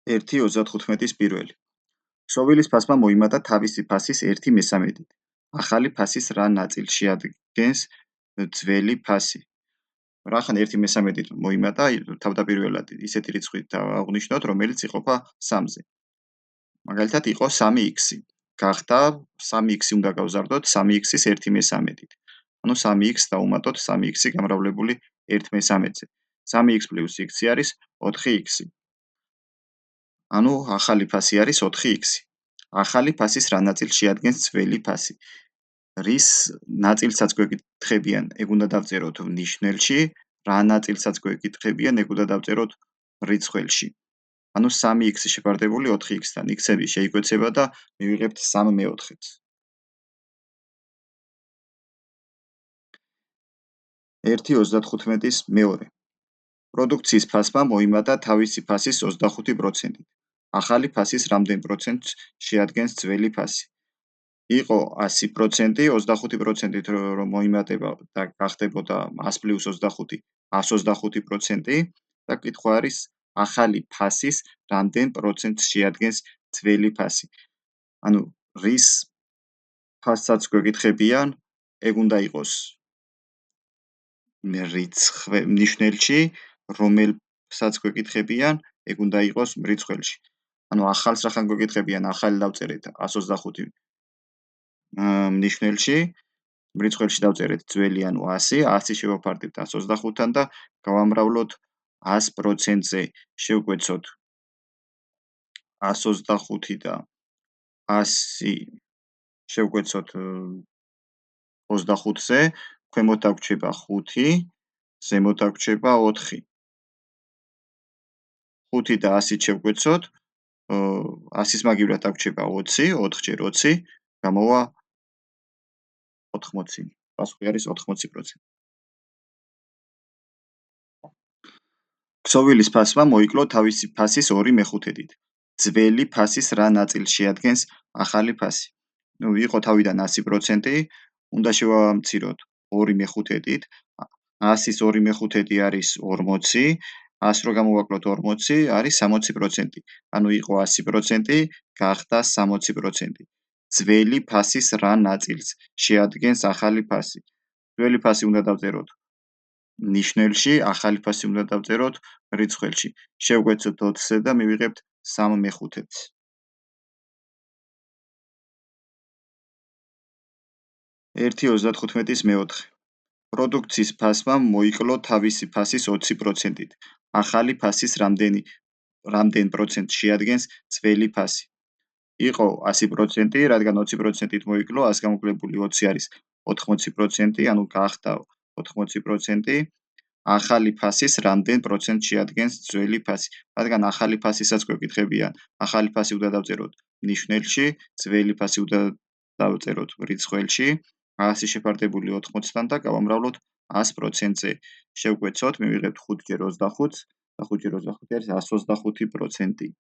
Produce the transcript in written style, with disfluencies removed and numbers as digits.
1.35-ის პირველი. ქსოვილის ფასმა მოიმატა თავისი ფასის 1/13. ახალი ფასის რა ნაწილს შეადგენს ძველი ფასი? რახან 1/13 მოიმატა, თავდაპირველად ისეთი რიცხვით აღვნიშნოთ, რომელიც იყოფა 3-ზე. მაგალითად, იყო 3x. გახდა 3x უნდა გავზარდოთ 3x-ის 1/13. ანუ 3x დავუმატოთ 3x გამრავლებული 1/13-ზე. 3x + x არის 4x. ანუ ახალი ფასი არის 4x. ახალი ფასის რა ნაწილს შეადგენს ძველი ფასი? რის ნაწილსაც გვეკითხებიან, ეგ უნდა დავწეროთ ნიშნელში, რა ნაწილსაც გვეკითხებიან, ეგ უნდა დავწეროთ რიცხველში. ანუ 3x შეფარდებული 4x-თან, x-ები შეიკვეცება და მივიღებთ 3/4-ს. 1.35-ის მეორე. პროდუქციის ფასმა მოიმატა თავისი ფასის 25%. ახალი ფასის რამდენ პროცენტს შეადგენს ძველი ფასი? იყო 100%, 25%-ით რომ მოიმატება და გახდებოდა 100 + 25, 125% და კითხვა არის ახალი ფასის რამდენ პროცენტს შეადგენს ძველი ფასი. ანუ რის ფასსაც გვეკითხებიან, ეგ უნდა იყოს ნიშნელში, რომელსაც გვეკითხებიან, ეგ უნდა იყოს მრიცხველში. ანუ ახალს რახან გვეკითხებიან, ახალი დავწერეთ 125 ნიშნელში, მრიცხველში დავწერეთ ძველი, ანუ 100, 100 შევაფარდებთ 125-თან და გავამრავლოთ 100%-ზე. შევკვეცოთ 125 და 100 შევკვეცოთ 25-ზე, ქვემოთ დაგვრჩება 5, ზემოთ დაგვრჩება 4. 5 და 100 შევკვეცოთ, 100-ის მაგივრად დაგვრჩება 20, 4x20, გამოვა 80. პასუხი არის 80%. ქსოვილის ფასმა მოიკლო თავისი ფასის 2/5-ით. ძველი ფასის რა ნაწილს შეადგენს ახალი ფასი? იყო თავიდან 100%, უნდა შევამციროთ 2/5-ით. 100-ის 2/5 არის 40, 100 რო გამოვაკლოთ 40 არის 60%. ანუ იყო 100%, გახდა 60%. ძველი ფასის რა ნაწილს შეადგენს ახალი ფასი? ძველი ფასი უნდა დავწეროთ ნიშნელში, ახალი ფასი უნდა დავწეროთ რიცხველში. შევკვეცოთ 20-ზე და მივიღებთ 3/5-ს. 1.35-ის მეოთხე. პროდუქციის ფასმა მოიკლო თავისი ფასის 20%-ით. ახალი ფასის რამდენ პროცენტს შეადგენს ძველი ფასი? იყო 100%, რადგან 20%-ით მოიკლო, 100 გამოკლებული 20 არის 80%, ანუ გახდა 80%. ახალი ფასის რამდენ პროცენტს შეადგენს ძველი ფასი? რადგან ახალი ფასისაც გვეკითხებიან, ახალი ფასი უნდა დავწეროთ ნიშნელში, ძველი ფასი უნდა დავწეროთ რიცხველში, 100 შეფარდებული 80-თან და გავამრავლოთ 100%-ზე. შევკვეცოთ, მივიღებთ 5 × 25 და 5 × 25 არის 125%.